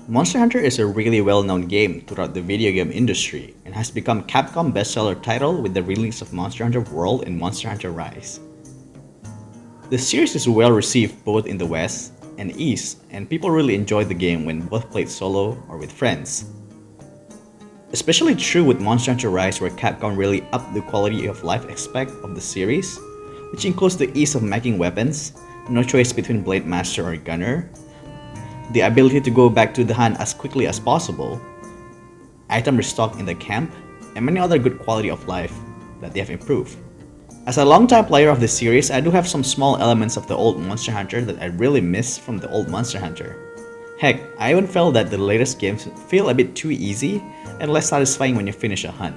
Monster Hunter is a really well-known game throughout the video game industry and has become Capcom bestseller title with the release of Monster Hunter World and Monster Hunter Rise. The series is well received both in the West and East, and people really enjoy the game when both played solo or with friends. Especially true with Monster Hunter Rise, where Capcom really upped the quality of life aspect of the series, which includes the ease of making weapons, no choice between Blade Master or Gunner, the ability to go back to the hunt as quickly as possible, item restock in the camp, and many other good quality of life that they have improved. As a longtime player of the series, I do have some small elements of the old Monster Hunter that I really miss from the old Monster Hunter. Heck, I even felt that the latest games feel a bit too easy and less satisfying when you finish a hunt.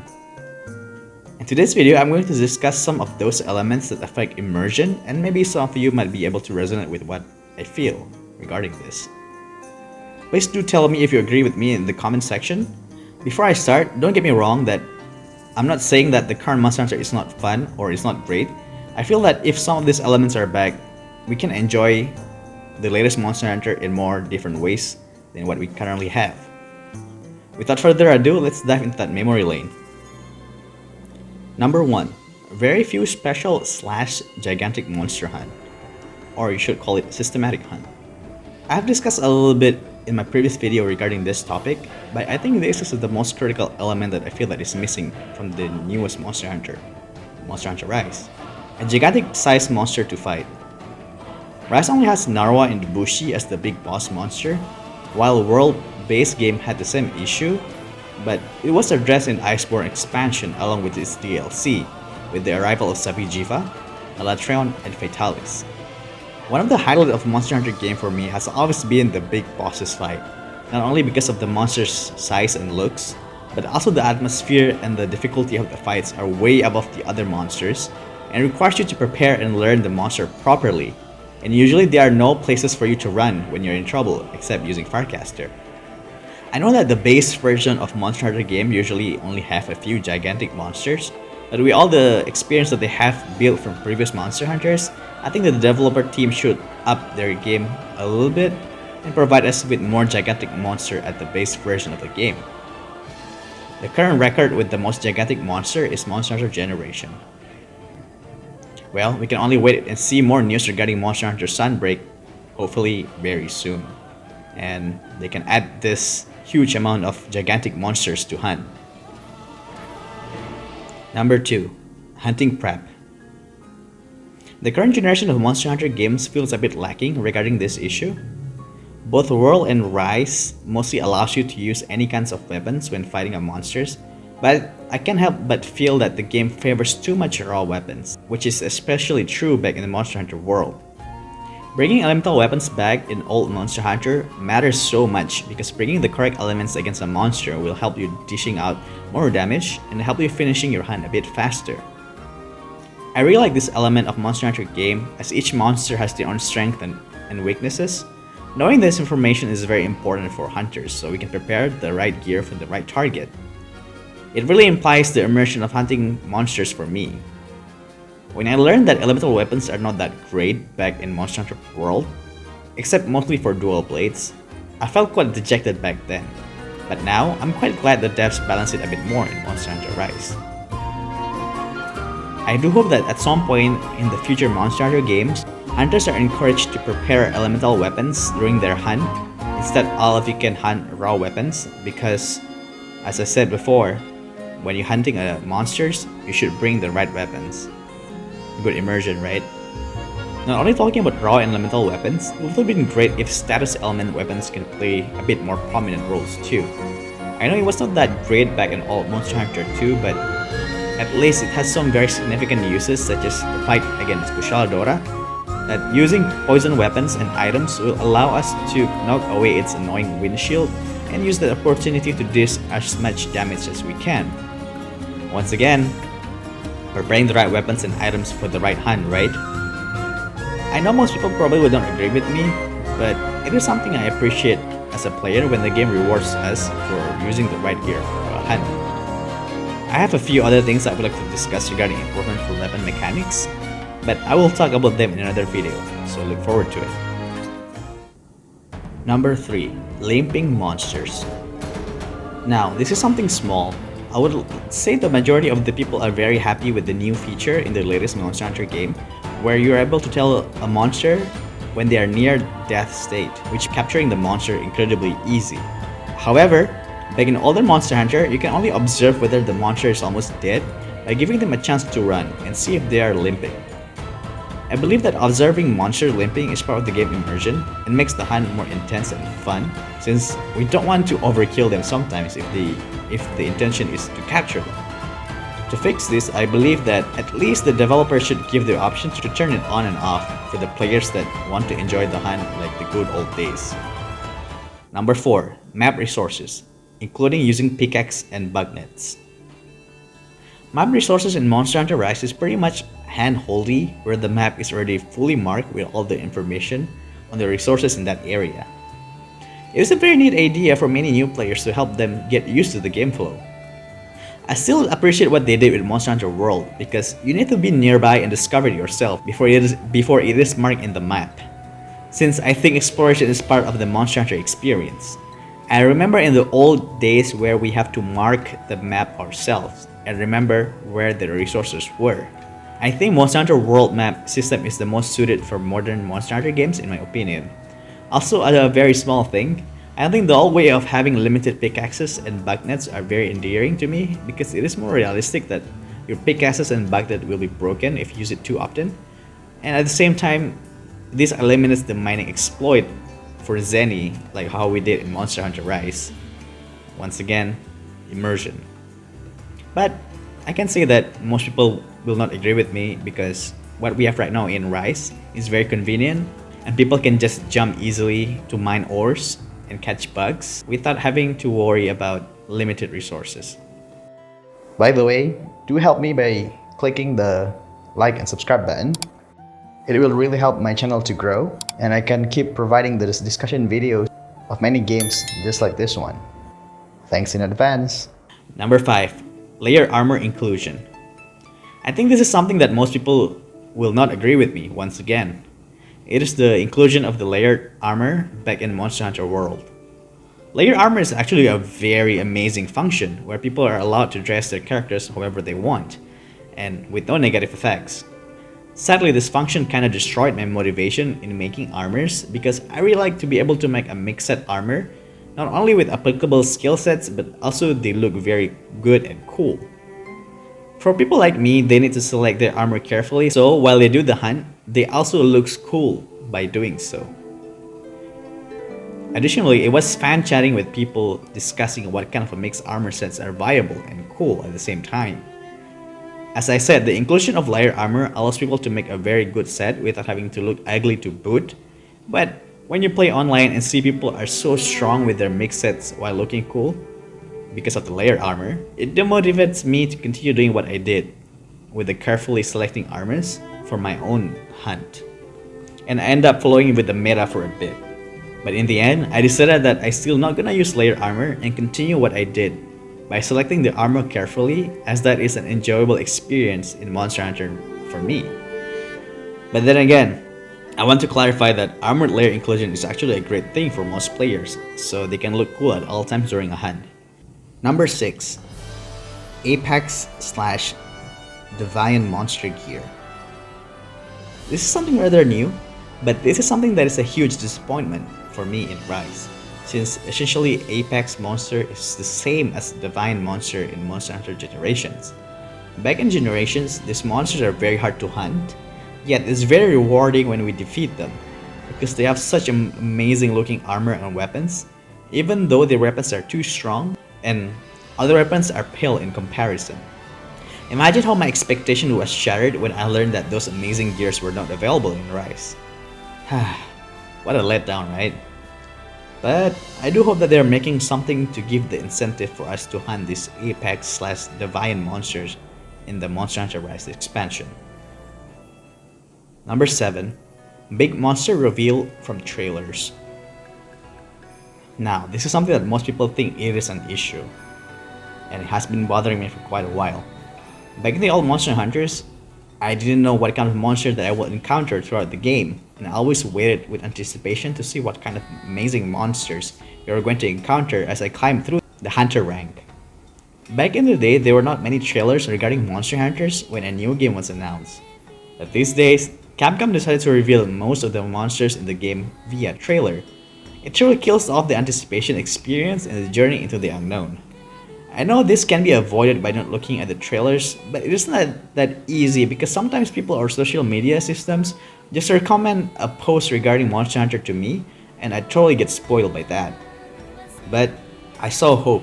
In today's video, I'm going to discuss some of those elements that affect immersion, and maybe some of you might be able to resonate with what I feel regarding this. Please do tell me if you agree with me in the comment section. Before I start, don't get me wrong that I'm not saying that the current Monster Hunter is not fun or is not great. I feel that if some of these elements are back, we can enjoy the latest Monster Hunter in more different ways than what we currently have. Without further ado, let's dive into that memory lane. Number 1. Very few special / gigantic monster hunt, or you should call it systematic hunt. I've discussed a little bit in my previous video regarding this topic, but I think this is the most critical element that I feel that is missing from the newest Monster Hunter, Monster Hunter Rise. A gigantic sized monster to fight. Rise only has Narwa and Bushi as the big boss monster, while World base game had the same issue, but it was addressed in Iceborne expansion along with its DLC, with the arrival of Sapijiva, Elatreon, and Fatalis. One of the highlights of Monster Hunter game for me has always been the big bosses fight, not only because of the monster's size and looks, but also the atmosphere and the difficulty of the fights are way above the other monsters, and requires you to prepare and learn the monster properly, and usually there are no places for you to run when you're in trouble except using Firecaster. I know that the base version of Monster Hunter game usually only have a few gigantic monsters, but with all the experience that they have built from previous Monster Hunters, I think the developer team should up their game a little bit and provide us with more gigantic monster at the base version of the game. The current record with the most gigantic monster is Monster Hunter Generation. Well, we can only wait and see more news regarding Monster Hunter Sunbreak, hopefully very soon. And they can add this huge amount of gigantic monsters to hunt. Number 2. Hunting Prep. The current generation of Monster Hunter games feels a bit lacking regarding this issue. Both World and Rise mostly allows you to use any kinds of weapons when fighting a monsters, but I can't help but feel that the game favors too much raw weapons, which is especially true back in the Monster Hunter world. Bringing elemental weapons back in old Monster Hunter matters so much because bringing the correct elements against a monster will help you dishing out more damage and help you finishing your hunt a bit faster. I really like this element of Monster Hunter game as each monster has their own strengths and weaknesses. Knowing this information is very important for hunters so we can prepare the right gear for the right target. It really implies the immersion of hunting monsters for me. When I learned that elemental weapons are not that great back in Monster Hunter World, except mostly for dual blades, I felt quite dejected back then. But now, I'm quite glad the devs balance it a bit more in Monster Hunter Rise. I do hope that at some point in the future Monster Hunter games, hunters are encouraged to prepare elemental weapons during their hunt, instead all of you can hunt raw weapons, because, as I said before, when you're hunting monsters, you should bring the right weapons. Good immersion, right? Not only talking about raw and elemental weapons, it would have been great if status element weapons can play a bit more prominent roles too. I know it was not that great back in old Monster Hunter 2, but at least it has some very significant uses such as the fight against Kushaladora, that using poison weapons and items will allow us to knock away its annoying windshield and use the opportunity to dish as much damage as we can. Once again, preparing the right weapons and items for the right hunt, right? I know most people probably would not agree with me, but it is something I appreciate as a player when the game rewards us for using the right gear for a hunt. I have a few other things I would like to discuss regarding improvement for weapon mechanics, but I will talk about them in another video, so look forward to it. Number 3. Limping monsters. Now, this is something small. I would say the majority of the people are very happy with the new feature in the latest Monster Hunter game, where you're able to tell a monster when they are near death state, which capturing the monster incredibly easy. However, back in older Monster Hunter, you can only observe whether the monster is almost dead by giving them a chance to run and see if they are limping. I believe that observing monster limping is part of the game immersion and makes the hunt more intense and fun, since we don't want to overkill them sometimes if the intention is to capture them. To fix this, I believe that at least the developer should give the option to turn it on and off for the players that want to enjoy the hunt like the good old days. Number 4. Map resources, including using pickaxe and bug nets. Map resources in Monster Hunter Rise is pretty much hand-holdy, where the map is already fully marked with all the information on the resources in that area. It is a very neat idea for many new players to help them get used to the game flow. I still appreciate what they did with Monster Hunter World, because you need to be nearby and discover it yourself before it is marked in the map, since I think exploration is part of the Monster Hunter experience. I remember in the old days where we have to mark the map ourselves and remember where the resources were. I think Monster Hunter World map system is the most suited for modern Monster Hunter games in my opinion. Also, a very small thing, I think the old way of having limited pickaxes and bug nets are very endearing to me, because it is more realistic that your pickaxes and bug net will be broken if you use it too often, and at the same time, this eliminates the mining exploit for Zenny, like how we did in Monster Hunter Rise. Once again, immersion. But I can say that most people will not agree with me, because what we have right now in Rise is very convenient and people can just jump easily to mine ores and catch bugs without having to worry about limited resources. By the way, do help me by clicking the like and subscribe button. It will really help my channel to grow, and I can keep providing this discussion videos of many games just like this one. Thanks in advance. Number 5. Layer armor inclusion. I think this is something that most people will not agree with me once again. It is the inclusion of the layered armor back in Monster Hunter World. Layered armor is actually a very amazing function where people are allowed to dress their characters however they want, and with no negative effects. Sadly, this function kinda destroyed my motivation in making armors, because I really like to be able to make a mixed set armor, not only with applicable skill sets, but also they look very good and cool. For people like me, they need to select their armor carefully, so while they do the hunt, they also looks cool by doing so. Additionally, it was fun chatting with people discussing what kind of a mixed armor sets are viable and cool at the same time. As I said, the inclusion of layer armor allows people to make a very good set without having to look ugly to boot, but when you play online and see people are so strong with their mixed sets while looking cool because of the layer armor, it demotivates me to continue doing what I did with the carefully selecting armors for my own hunt. And I end up following with the meta for a bit. But in the end, I decided that I still not gonna use layer armor and continue what I did by selecting the armor carefully, as that is an enjoyable experience in Monster Hunter for me. But then again, I want to clarify that armored layer inclusion is actually a great thing for most players, so they can look cool at all times during a hunt. Number 6. Apex/Divine Monster Gear. This is something rather new, but this is something that is a huge disappointment for me in Rise, since essentially Apex Monster is the same as Divine Monster in Monster Hunter Generations. Back in Generations, these monsters are very hard to hunt, yet it's very rewarding when we defeat them, because they have such amazing looking armor and weapons, even though their weapons are too strong and other weapons are pale in comparison. Imagine how my expectation was shattered when I learned that those amazing gears were not available in Rise. What a letdown, right? But I do hope that they're making something to give the incentive for us to hunt these Apex/Divine monsters in the Monster Hunter Rise expansion. Number 7. Big monster reveal from trailers. Now, this is something that most people think it is an issue, and it has been bothering me for quite a while. Back in the old Monster Hunters, I didn't know what kind of monster that I would encounter throughout the game, and I always waited with anticipation to see what kind of amazing monsters we were going to encounter as I climbed through the hunter rank. Back in the day, there were not many trailers regarding Monster Hunters when a new game was announced. But these days, Capcom decided to reveal most of the monsters in the game via trailer. It truly kills off the anticipation experience and the journey into the unknown. I know this can be avoided by not looking at the trailers, but it is not that easy because sometimes people or social media systems just recommend a post regarding Monster Hunter to me, and I totally get spoiled by that. But I saw hope.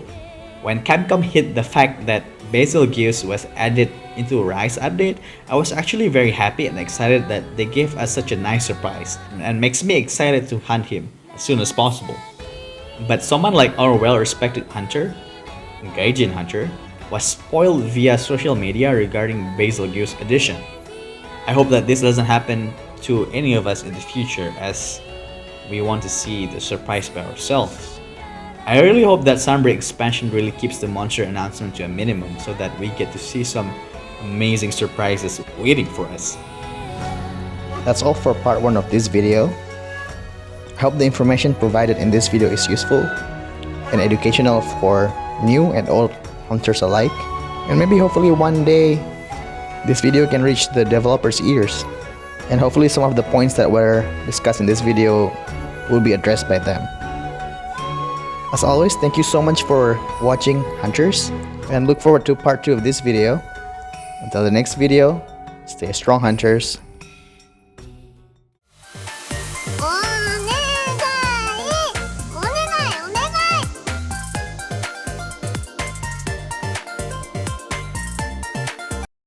When Capcom hit the fact that Betelgeuse was added into Rise update, I was actually very happy and excited that they gave us such a nice surprise, and makes me excited to hunt him as soon as possible. But someone like our well-respected hunter, Gaijin Hunter, was spoiled via social media regarding Betelgeuse edition. I hope that this doesn't happen to any of us in the future, as we want to see the surprise by ourselves. I really hope that Sunbreak expansion really keeps the monster announcement to a minimum so that we get to see some amazing surprises waiting for us. That's all for part 1 of this video. I hope the information provided in this video is useful and educational for new and old hunters alike, and maybe hopefully one day this video can reach the developers' ears, and hopefully some of the points that were discussed in this video will be addressed by them. As always, thank you so much for watching, hunters, and look forward to part 2 of this video. Until the next video, stay strong, hunters.